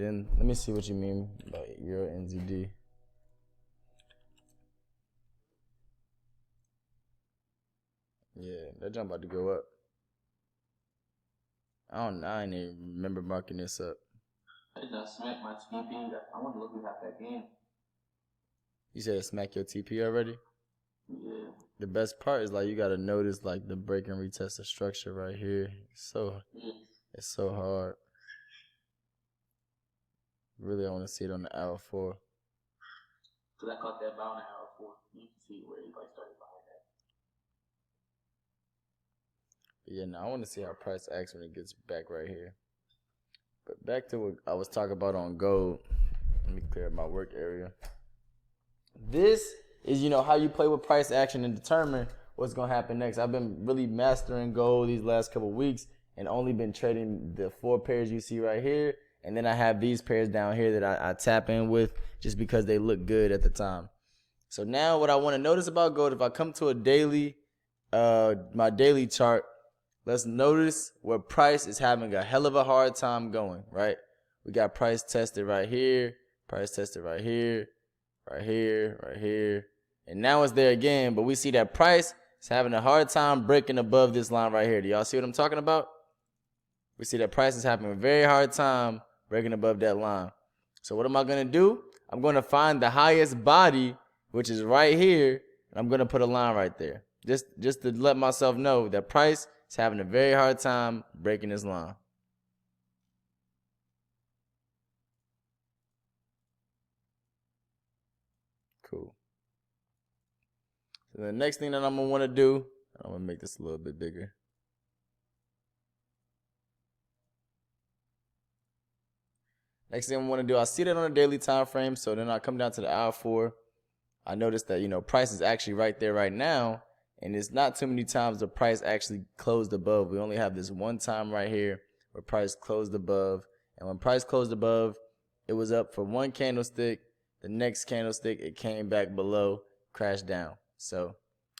then let me see what you mean by Euro NZD. Yeah, that jump about to go up. I ain't even remember marking this up. I just smacked my TP. I want to look at that game. You said smack your TP already? Yeah. The best part is like you gotta notice like the break and retest the structure right here. It's so hard. Really, I want to see it on the hour 4. Cause I caught that ball on the hour 4. You can see where he like started buying that. But yeah, now I want to see how price acts when it gets back right here. But back to what I was talking about on gold. Let me clear up my work area. This is, how you play with price action and determine what's going to happen next. I've been really mastering gold these last couple weeks and only been trading the 4 pairs you see right here. And then I have these pairs down here that I tap in with just because they look good at the time. So now what I want to notice about gold, if I come to a daily, my daily chart, let's notice where price is having a hell of a hard time going, right? We got price tested right here, price tested right here, right here, right here. And now it's there again, but we see that price is having a hard time breaking above this line right here. Do y'all see what I'm talking about? We see that price is having a very hard time breaking above that line. So what am I going to do? I'm going to find the highest body, which is right here, and I'm going to put a line right there. Just to let myself know that price is having a very hard time breaking this line. Cool. So the next thing that I'm going to want to do, I'm going to make this a little bit bigger. Next thing I want to do, I see that on a daily time frame, so then I come down to the hour 4. I notice that, price is actually right there right now, and it's not too many times the price actually closed above. We only have this one time right here where price closed above, and when price closed above, it was up for one candlestick. The next candlestick, it came back below, crashed down. So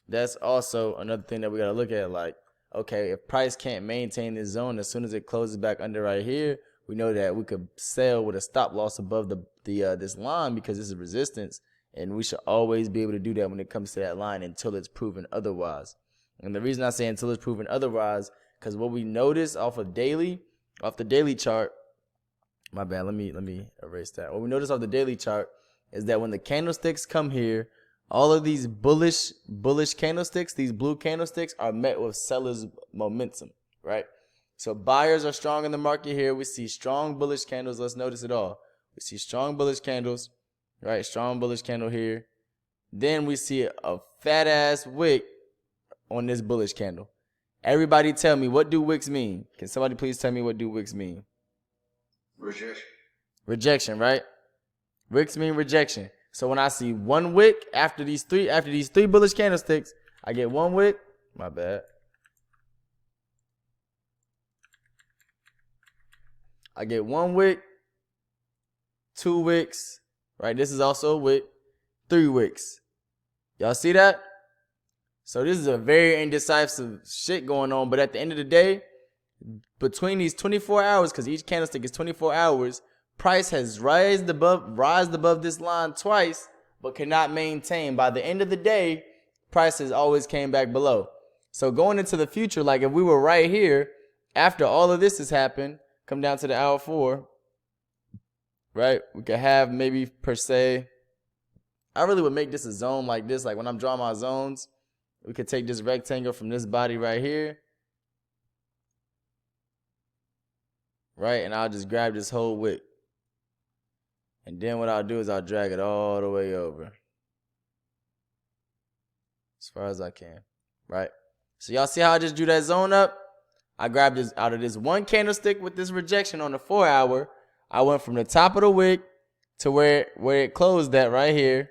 that's also another thing that we got to look at, like, okay, if price can't maintain this zone, as soon as it closes back under right here, we know that we could sell with a stop loss above this line because this is resistance, and we should always be able to do that when it comes to that line until it's proven otherwise. And the reason I say until it's proven otherwise, because what we notice off the daily chart, my bad, let me erase that. What we notice off the daily chart is that when the candlesticks come here, all of these bullish candlesticks, these blue candlesticks, are met with sellers' momentum, right? So buyers are strong in the market here. We see strong bullish candles. Let's notice it all. We see strong bullish candles, right? Strong bullish candle here. Then we see a fat ass wick on this bullish candle. Everybody tell me, what do wicks mean? Can somebody please tell me what do wicks mean? Rejection. Rejection, right? Wicks mean rejection. So when I see one wick after these three bullish candlesticks, I get one wick. My bad. I get one wick, 2 wicks, right? This is also a wick, 3 wicks. Y'all see that? So this is a very indecisive shit going on. But at the end of the day, between these 24 hours, because each candlestick is 24 hours, price has rised above this line twice, but cannot maintain. By the end of the day, price has always came back below. So going into the future, like if we were right here, after all of this has happened, come down to the hour 4, right? We could have maybe per se, I really would make this a zone like this. Like when I'm drawing my zones, we could take this rectangle from this body right here, right? And I'll just grab this whole wick. And then what I'll do is I'll drag it all the way over as far as I can, right? So y'all see how I just drew that zone up? I grabbed this out of this one candlestick with this rejection on the 4 hour. I went from the top of the wick to where it closed at right here,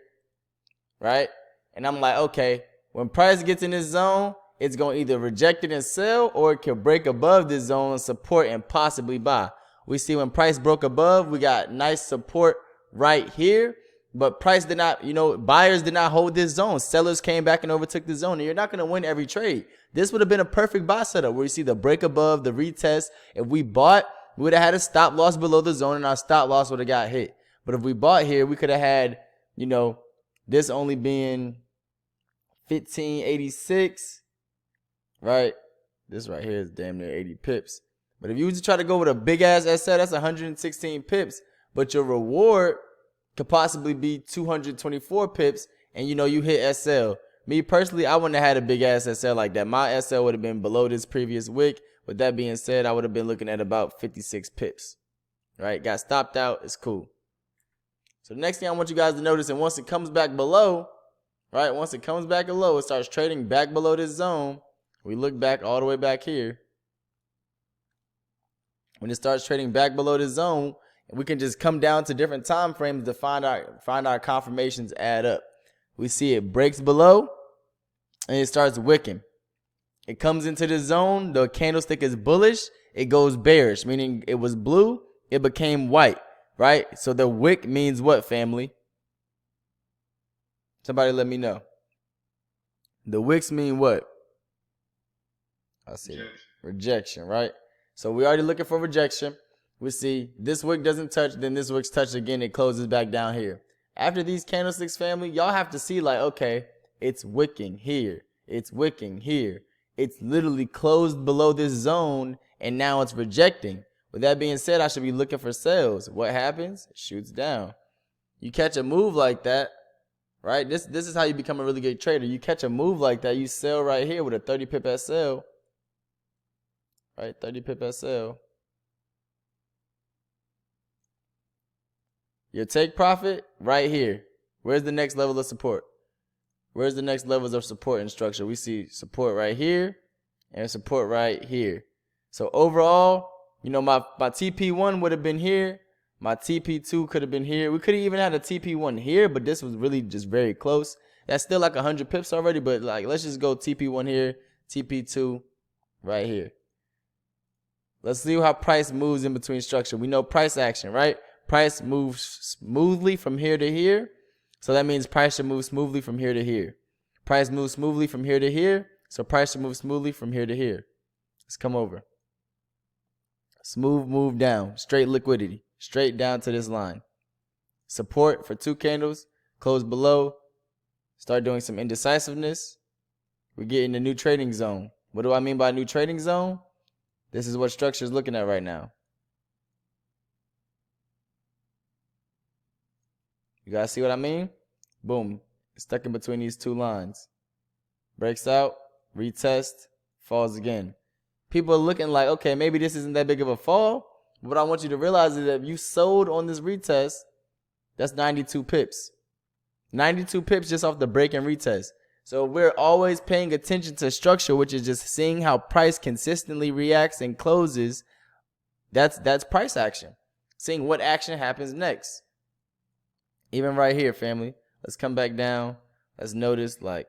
right? And I'm like, okay, when price gets in this zone, it's going to either reject it and sell, or it can break above this zone and support and possibly buy. We see when price broke above, we got nice support right here, but price did not, buyers did not hold this zone. Sellers came back and overtook the zone, and you're not going to win every trade. This would have been a perfect buy setup where you see the break above, the retest. If we bought, we would have had a stop loss below the zone and our stop loss would have got hit. But if we bought here, we could have had, you know, this only being 1586, right? This right here is damn near 80 pips. But if you try to go with a big ass SL, that's 116 pips. But your reward could possibly be 224 pips, and you know you hit SL. Me personally, I wouldn't have had a big ass SL like that. My SL would have been below this previous wick. With that being said, I would have been looking at about 56 pips. Right? Got stopped out. It's cool. So the next thing I want you guys to notice, and once it comes back below, right? Once it comes back below, it starts trading back below this zone. We look back all the way back here. When it starts trading back below this zone, we can just come down to different time frames to find our confirmations add up. We see it breaks below and it starts wicking. It comes into the zone, the candlestick is bullish, it goes bearish, meaning it was blue, it became white, right? So the wick means what, family? Somebody let me know. The wicks mean what? I see rejection, right? So we already looking for rejection. We see this wick doesn't touch, then this wick's touched again, it closes back down here. After these candlesticks, family, y'all have to see like, okay, it's wicking here. It's wicking here. It's literally closed below this zone and now it's rejecting. With that being said, I should be looking for sales. What happens? It shoots down. You catch a move like that, right? This is how you become a really good trader. You catch a move like that, you sell right here with a 30 pip SL. Right? 30 pip SL. Your take profit right here. Where's the next level of support? Where's the next levels of support and structure? We see support right here and support right here. So overall, you know, my TP1 would have been here. My TP2 could have been here. We could have even had a TP1 here, but this was really just very close. That's still like 100 pips already, but like let's just go TP1 here, TP2 right here. Let's see how price moves in between structure. We know price action, right? Price moves smoothly from here to here. So that means price should move smoothly from here to here. Price moves smoothly from here to here. So price should move smoothly from here to here. Let's come over. Smooth move down. Straight liquidity. Straight down to this line. Support for 2 candles. Close below. Start doing some indecisiveness. We get in the new trading zone. What do I mean by new trading zone? This is what structure is looking at right now. You guys see what I mean? Boom. It's stuck in between these 2 lines. Breaks out, retest, falls again. People are looking like, okay, maybe this isn't that big of a fall. What I want you to realize is that if you sold on this retest, that's 92 pips. 92 pips just off the break and retest. So we're always paying attention to structure, which is just seeing how price consistently reacts and closes. That's price action. Seeing what action happens next. Even right here, family. Let's come back down. Let's notice like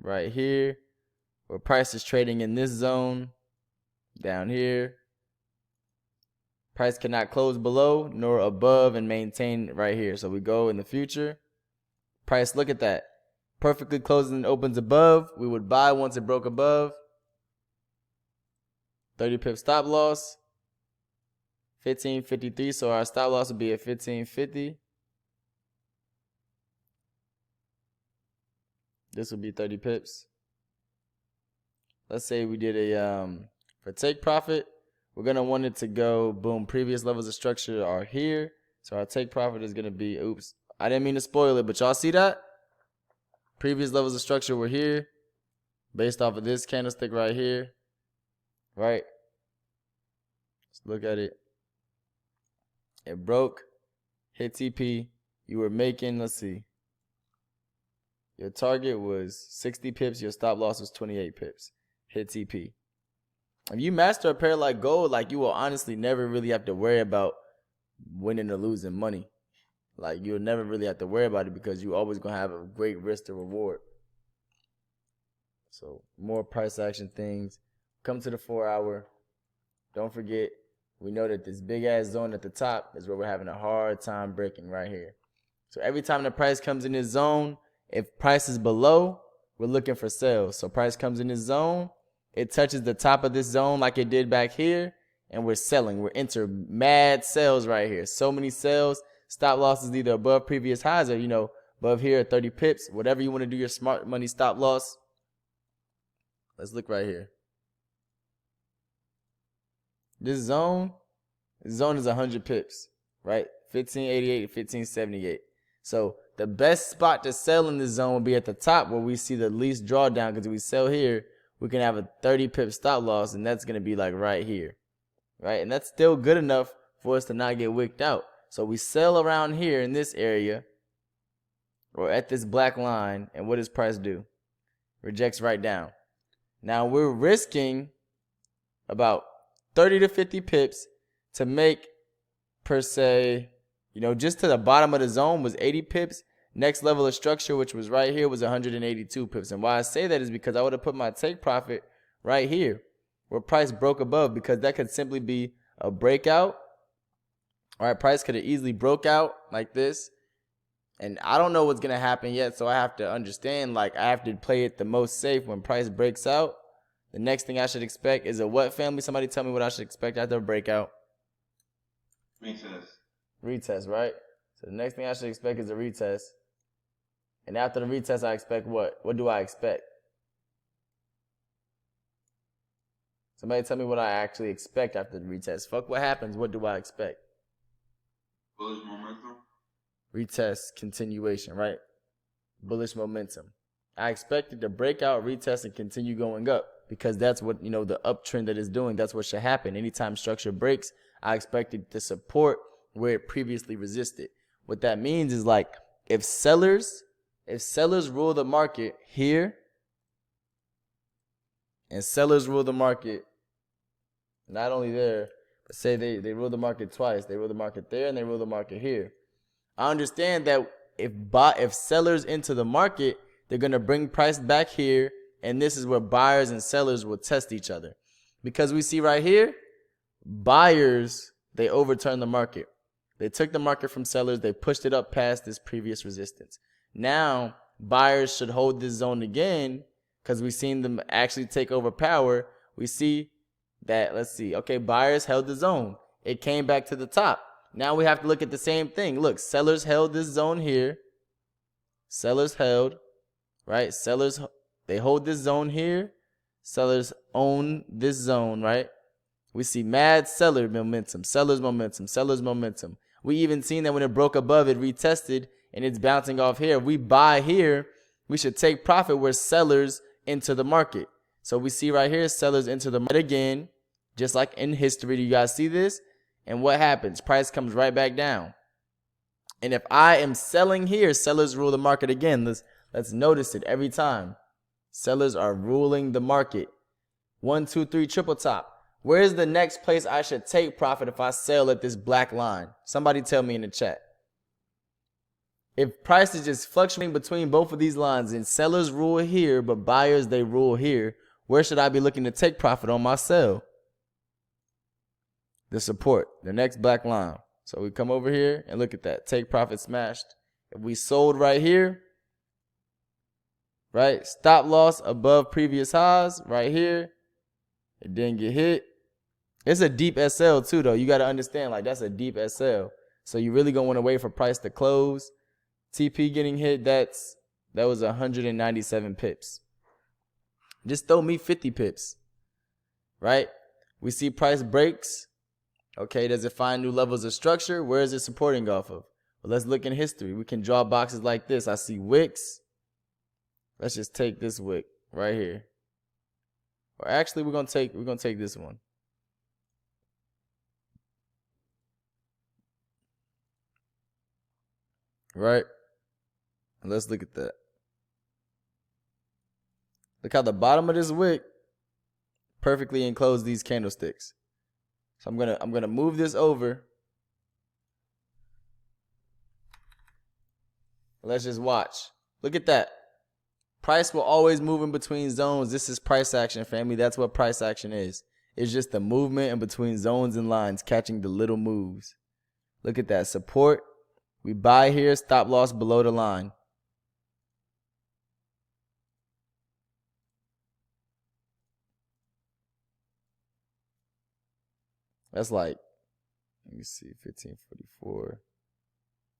right here where price is trading in this zone. Down here. Price cannot close below nor above and maintain right here. So we go in the future. Price, look at that. Perfectly closing and opens above. We would buy once it broke above. 30 pip stop loss. 1553. So our stop loss would be at 1550. This would be 30 pips. Let's say we did a for take profit. We're going to want it to go, boom, previous levels of structure are here. So our take profit is going to be, oops, I didn't mean to spoil it, but y'all see that? Previous levels of structure were here based off of this candlestick right here, right? Let's look at it. It broke, hit TP. You were making, let's see. Your target was 60 pips. Your stop loss was 28 pips. Hit TP. If you master a pair like gold, like you will honestly never really have to worry about winning or losing money. Like you'll never really have to worry about it because you're always going to have a great risk to reward. So more price action things. Come to the 4 hour. Don't forget, we know that this big ass zone at the top is where we're having a hard time breaking right here. So every time the price comes in this zone, if price is below, we're looking for sales. So price comes in this zone. It touches the top of this zone like it did back here. and we're selling. We're enter mad sales right here. So many sales. Stop loss is either above previous highs or, you know, above here at 30 pips. Whatever you want to do your smart money stop loss. Let's look right here. This zone is 100 pips, right? 1588 to 1578. So the best spot to sell in this zone will be at the top where we see the least drawdown, because if we sell here, we can have a 30 pip stop loss, and that's going to be like right here, right? And that's still good enough for us to not get wicked out. So we sell around here in this area or at this black line, and what does price do? Rejects right down. Now we're risking about 30 to 50 pips to make, per se, you know, just to the bottom of the zone was 80 pips. Next level of structure, which was right here, was 182 pips. And why I say that is because I would have put my take profit right here where price broke above, because that could simply be a breakout. All right, price could have easily broke out like this. And I don't know what's going to happen yet, so I have to understand, like, I have to play it the most safe. When price breaks out, the next thing I should expect is a what, family? Somebody tell me what I should expect after a breakout. Retest. Retest, right? So the next thing I should expect is a retest. And after the retest, I expect what? What do I expect? Somebody tell me what I actually expect after the retest. Fuck what happens. What do I expect? Bullish momentum. Retest, continuation, right? Bullish momentum. I expected to break out, retest, and continue going up, because that's what, you know, the uptrend that is doing. That's what should happen. Anytime structure breaks, I expected to support where it previously resisted. What that means is, like, if sellers rule the market here and sellers rule the market not only there, but say they rule the market twice. They rule the market there and they rule the market here. I understand that if sellers enter the market, they're going to bring price back here, and this is where buyers and sellers will test each other. Because we see right here, buyers, they overturn the market. They took the market from sellers. They pushed it up past this previous resistance. Now, buyers should hold this zone again, because we've seen them actually take over power. We see that, let's see, okay, buyers held the zone. It came back to the top. Now we have to look at the same thing. Look, sellers held this zone here. Sellers held, right? Sellers, they hold this zone here. Sellers own this zone, right? We see mad seller momentum, sellers momentum, sellers momentum. We even seen that when it broke above, it retested, and it's bouncing off here. If we buy here, we should take profit where sellers enter the market. So we see right here, sellers enter the market again, just like in history. Do you guys see this? And what happens? Price comes right back down. And if I am selling here, sellers rule the market again. Let's notice it every time. Sellers are ruling the market. 1, 2, 3, triple top. Where's the next place I should take profit if I sell at this black line? Somebody tell me in the chat. If price is just fluctuating between both of these lines and sellers rule here, but buyers, they rule here, where should I be looking to take profit on my sell? The support, the next black line. So we come over here and look at that. Take profit smashed. If we sold right here, right? Stop loss above previous highs right here. It didn't get hit. It's a deep SL too, though. You got to understand, like, that's a deep SL. So you really going to want to wait for price to close. TP getting hit, that was 197 pips. Just throw me 50 pips, right? We see price breaks. Okay, does it find new levels of structure? Where is it supporting off of? Well, let's look in history. We can draw boxes like this. I see wicks. Let's just take this wick right here. Or actually, we're gonna take this one. Right? And let's look at that. Look how the bottom of this wick perfectly enclosed these candlesticks. So I'm gonna move this over. Let's just watch. Look at that. Price will always move in between zones. This is price action, family. That's what price action is. It's just the movement in between zones and lines, catching the little moves. Look at that. Support. We buy here, stop loss below the line. That's like, let me see, 1544,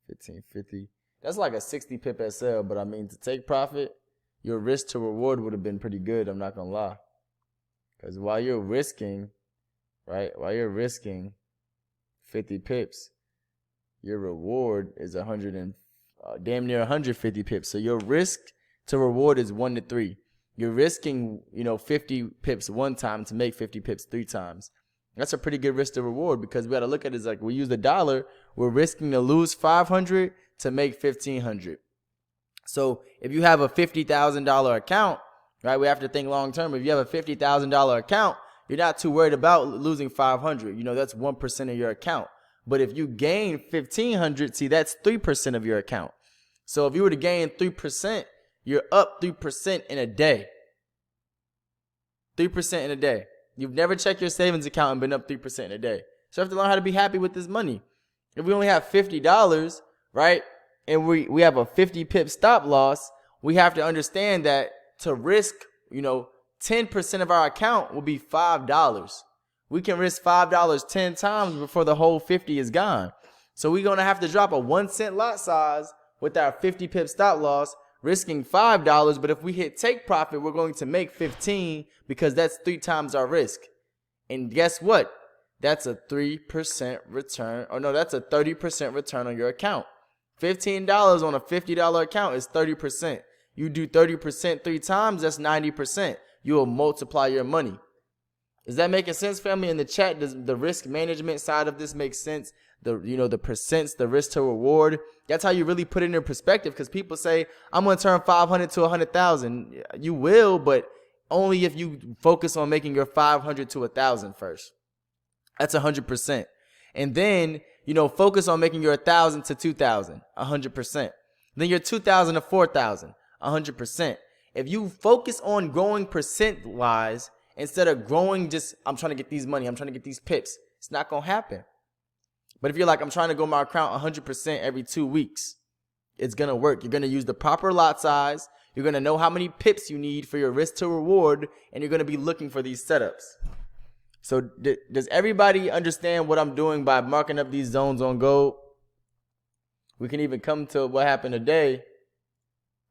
1550. That's like a 60 pip SL, but I mean, to take profit, your risk to reward would have been pretty good, I'm not going to lie. Because while you're risking, right, while you're risking 50 pips, your reward is damn near 150 pips. So your risk to reward is 1 to 3. You're risking, 50 pips one time to make 50 pips 3 times. That's a pretty good risk to reward, because we got to look at it as like, we use the dollar, we're risking to lose 500 to make 1,500. So if you have a $50,000 account, right, we have to think long term. If you have a $50,000 account, you're not too worried about losing 500. That's 1% of your account. But if you gain 1,500, see, that's 3% of your account. So if you were to gain 3%, you're up 3% in a day. 3% in a day. You've never checked your savings account and been up 3% in a day. So you have to learn how to be happy with this money. If we only have $50, right, and we have a 50 pip stop loss, we have to understand that to risk, 10% of our account will be $5. We can risk $5 10 times before the whole 50 is gone. So we're going to have to drop a 1 cent lot size with our 50 pip stop loss, risking $5. But if we hit take profit, we're going to make 15, because that's 3 times our risk. And guess what? That's a 3% return. Or no, that's a 30% return on your account. $15 on a $50 account is 30%. You do 30% 3 times, that's 90%. You will multiply your money. Is that making sense, family? In the chat, does the risk management side of this make sense? The percents, the risk to reward. That's how you really put it in perspective, because people say, I'm going to turn 500 to 100,000. You will, but only if you focus on making your 500 to 1,000 first. That's 100%. And then, focus on making your 1,000 to 2,000, 100%. Then your 2,000 to 4,000, 100%. If you focus on growing percent-wise, instead of growing just, I'm trying to get these money, I'm trying to get these pips, it's not going to happen. But if you're like, I'm trying to grow my account 100% every 2 weeks, it's going to work. You're going to use the proper lot size. You're going to know how many pips you need for your risk to reward, and you're going to be looking for these setups. So does everybody understand what I'm doing by marking up these zones on gold? We can even come to what happened today,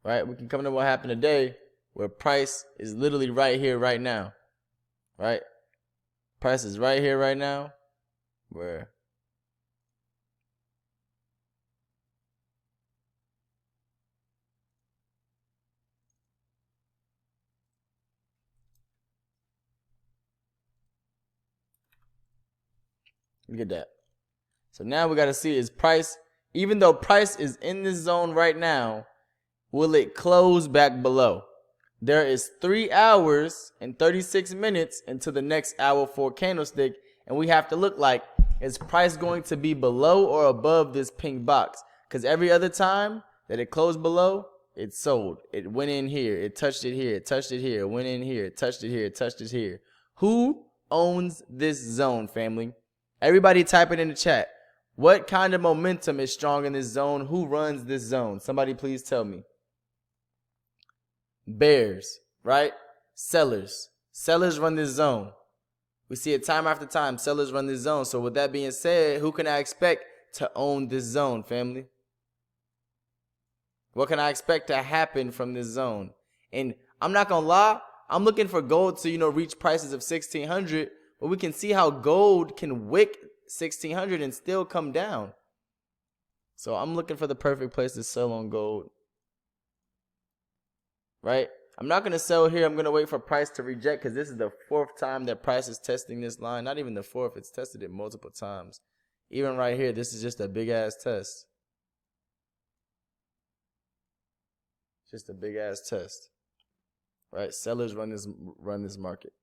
right? We can come to what happened today, where price is literally right here, right now, right? Price is right here, right now, where look at that. So now we got to see, is price, even though price is in this zone right now, will it close back below? There is 3 hours and 36 minutes until the next hour 4 candlestick, and we have to look like, is price going to be below or above this pink box? Because every other time that it closed below, it sold. It went in here, it touched it here, it touched it here, it went in here, it touched it here, it touched it here. Who owns this zone, family? Everybody type it in the chat. What kind of momentum is strong in this zone? Who runs this zone? Somebody please tell me. Bears, right? Sellers. Sellers run this zone. We see it time after time. Sellers run this zone. So with that being said, who can I expect to own this zone, family? What can I expect to happen from this zone? And I'm not going to lie, I'm looking for gold to, reach prices of 1,600. But we can see how gold can wick 1,600 and still come down. So I'm looking for the perfect place to sell on gold. Right? I'm not going to sell here. I'm going to wait for price to reject, because this is the 4th time that price is testing this line. Not even the 4th. It's tested it multiple times. Even right here, this is just a big-ass test. Just a big-ass test. Right? Sellers run this market.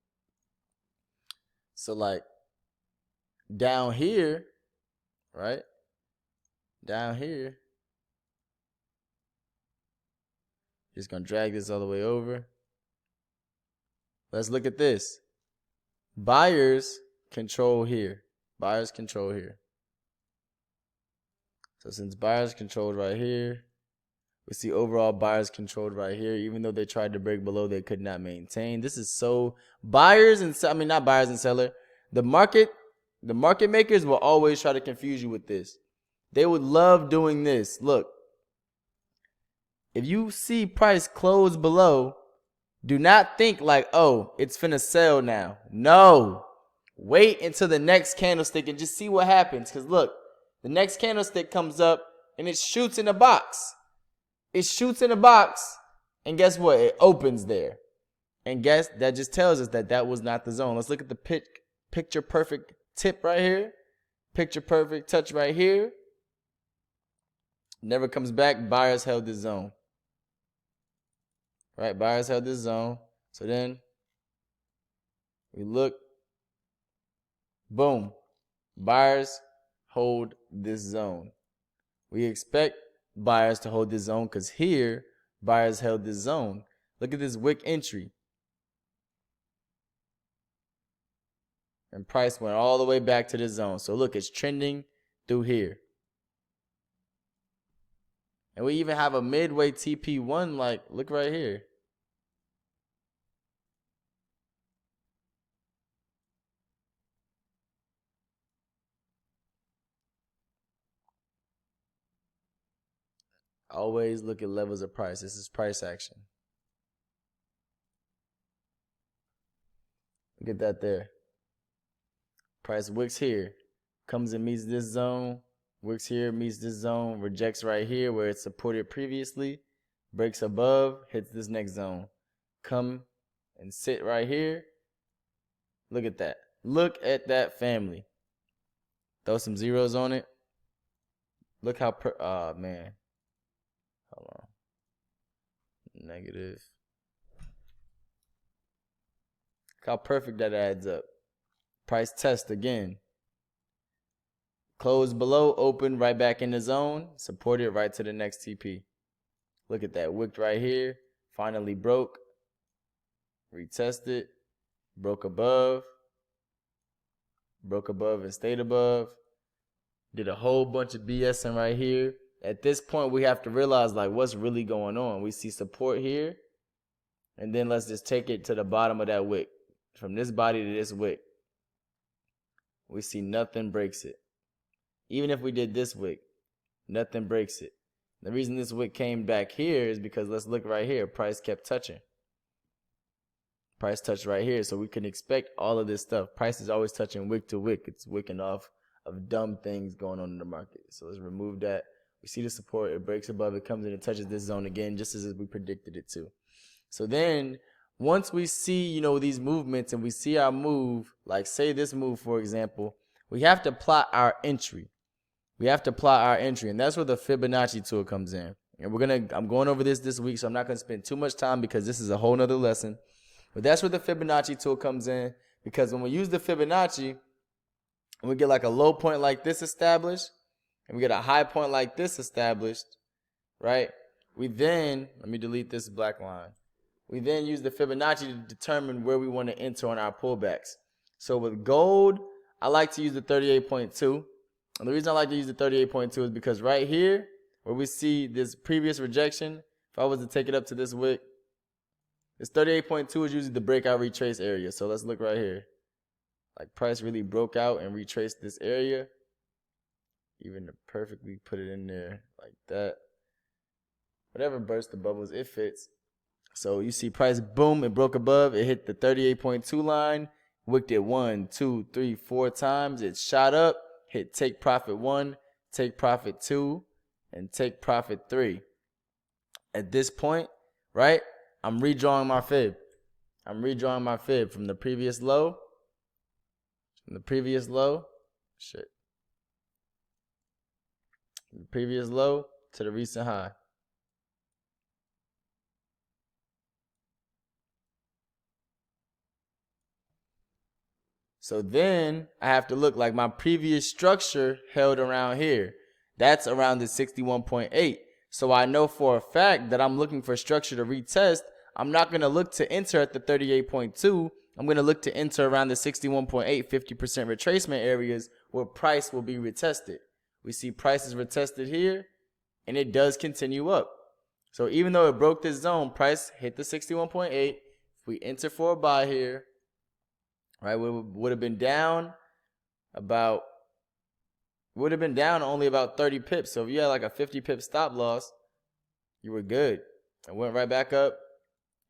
So like down here, right? Down here, just gonna drag this all the way over. Let's look at this. Buyers control here. Buyers control here. So since buyers controlled right here, we see overall buyers controlled right here. Even though they tried to break below, they could not maintain. This is so buyers and not buyers and seller. The market The market makers will always try to confuse you with this. They would love doing this. Look, if you see price close below, do not think like, oh, it's finna sell now. No. Wait until the next candlestick and just see what happens. Because look, the next candlestick comes up and it shoots in a box. It shoots in a box, and guess what? It opens there. And guess that just tells us that that was not the zone. Let's look at the picture perfect tip right here. Picture perfect touch right here. Never comes back. Buyers held this zone. Right? Buyers held this zone. So then we look. Boom. Buyers hold this zone. We expect buyers to hold this zone because here buyers held this zone. Look at this wick entry. And price went all the way back to the zone. So look, it's trending through here. And we even have a midway TP1, like, look right here. Always look at levels of price. This is price action. Look at that there. Price wicks here. Comes and meets this zone. Wicks here, meets this zone. Rejects right here where it's supported previously. Breaks above, hits this next zone. Come and sit right here. Look at that. Look at that family. Throw some zeros on it. Look how, oh man. Hold on. Negative. Look how perfect that adds up. Price test again. Close below, open right back in the zone. Supported right to the next TP. Look at that. Wicked right here. Finally broke. Retested. Broke above. Broke above and stayed above. Did a whole bunch of BSing right here. At this point, we have to realize like what's really going on. We see support here. And then let's just take it to the bottom of that wick. From this body to this wick. We see nothing breaks it. Even if we did this wick, nothing breaks it. The reason this wick came back here is because let's look right here. Price kept touching. Price touched right here. So we can expect all of this stuff. Price is always touching wick to wick. It's wicking off of dumb things going on in the market. So let's remove that. We see the support. It breaks above. It comes in and touches this zone again, just as we predicted it to. So then once we see, you know, these movements and we see our move, like say this move, for example, we have to plot our entry. We have to plot our entry, and that's where the Fibonacci tool comes in. And I'm going over this week, so I'm not going to spend too much time because this is a whole nother lesson. But that's where the Fibonacci tool comes in, because when we use the Fibonacci, and we get like a low point like this established, and we get a high point like this established, right? We then, let me delete this black line. We then use the Fibonacci to determine where we want to enter on our pullbacks. So with gold, I like to use the 38.2. And the reason I like to use the 38.2 is because right here, where we see this previous rejection, if I was to take it up to this wick, this 38.2 is usually the breakout retrace area. So let's look right here. Like price really broke out and retraced this area. Even to perfectly put it in there like that. Whatever burst the bubbles, it fits. So you see price, boom, it broke above. It hit the 38.2 line. Wicked it 1, 2, 3, 4 times. It shot up. Hit take profit 1, take profit 2, and take profit 3. At this point, right, I'm redrawing my fib. I'm redrawing my fib from the previous low. From the previous low. Shit. From the previous low to the recent high. So then I have to look like my previous structure held around here. That's around the 61.8. So I know for a fact that I'm looking for structure to retest. I'm not going to look to enter at the 38.2. I'm going to look to enter around the 61.8, 50% retracement areas where price will be retested. We see price is retested here, and it does continue up. So even though it broke this zone, price hit the 61.8. If we enter for a buy here, right, we would have been down about, would have been down only about 30 pips. So if you had like a 50 pip stop loss, you were good. It went right back up,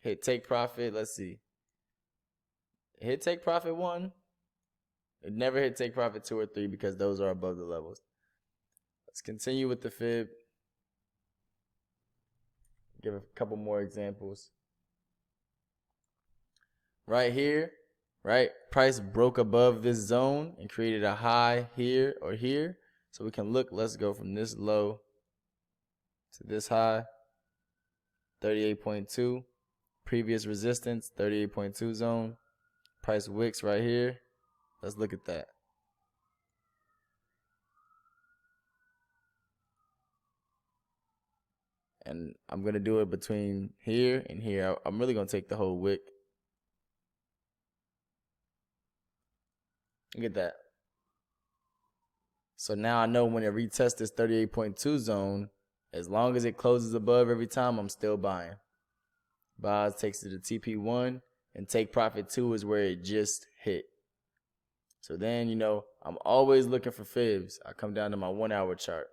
hit take profit. Let's see. It hit take profit 1. It never hit take profit 2 or 3 because those are above the levels. Let's continue with the fib. Give a couple more examples. Right here, right? Price broke above this zone and created a high here or here. So we can look, let's go from this low to this high, 38.2. Previous resistance, 38.2 zone. Price wicks right here. Let's look at that. And I'm going to do it between here and here. I'm really going to take the whole wick. Look at that. So now I know when it retests this 38.2 zone, as long as it closes above every time, I'm still buying. Buys takes it to TP1, and take profit 2 is where it just hit. So then, you know, I'm always looking for fibs. I come down to my 1 hour chart.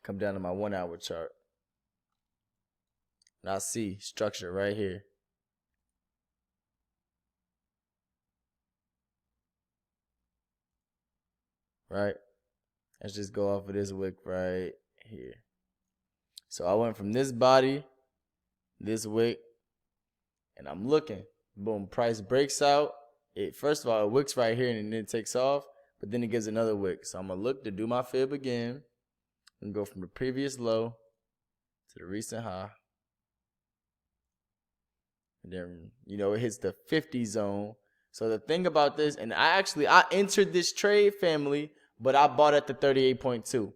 Come down to my 1 hour chart. And I see structure right here. Right? Let's just go off of this wick right here. So I went from this body, this wick, and I'm looking. Boom, price breaks out. It first of all, it wicks right here and then it takes off, but then it gives another wick. So I'm gonna look to do my fib again and go from the previous low to the recent high. And then, you know, it hits the 50 zone. So the thing about this, and I entered this trade, family, but I bought at the 38.2.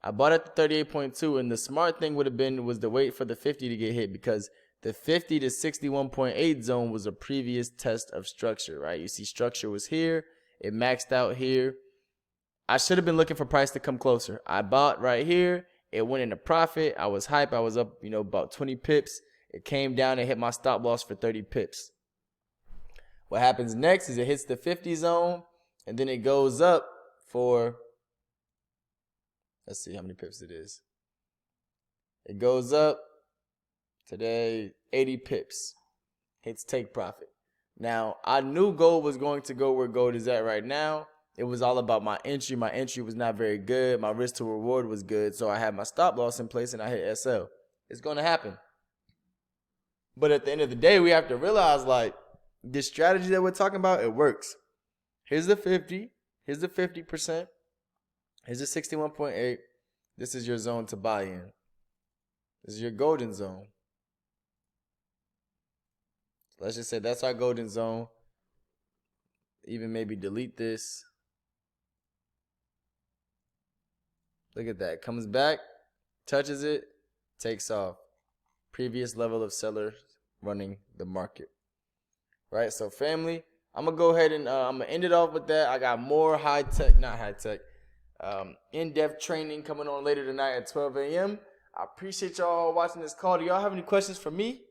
I bought at the 38.2, and the smart thing would have been was to wait for the 50 to get hit, because the 50 to 61.8 zone was a previous test of structure, right? You see structure was here. It maxed out here. I should have been looking for price to come closer. I bought right here. It went into profit. I was hype. I was up, you know, about 20 pips. It came down and hit my stop loss for 30 pips. What happens next is it hits the 50 zone, and then it goes up for, let's see how many pips it is. It goes up today, 80 pips. Hits take profit. Now, I knew gold was going to go where gold is at right now. It was all about my entry. My entry was not very good. My risk to reward was good. So I had my stop loss in place and I hit SL. It's going to happen. But at the end of the day, we have to realize, like, this strategy that we're talking about, it works. Here's the 50. Here's the 50%. Here's the 61.8. This is your zone to buy in. This is your golden zone. Let's just say that's our golden zone. Even maybe delete this. Look at that. Comes back, touches it, takes off. Previous level of sellers running the market. Right? So family, I'm going to go ahead and I'm going to end it off with that. I got more in-depth training coming on later tonight at 12 a.m. I appreciate y'all watching this call. Do y'all have any questions for me?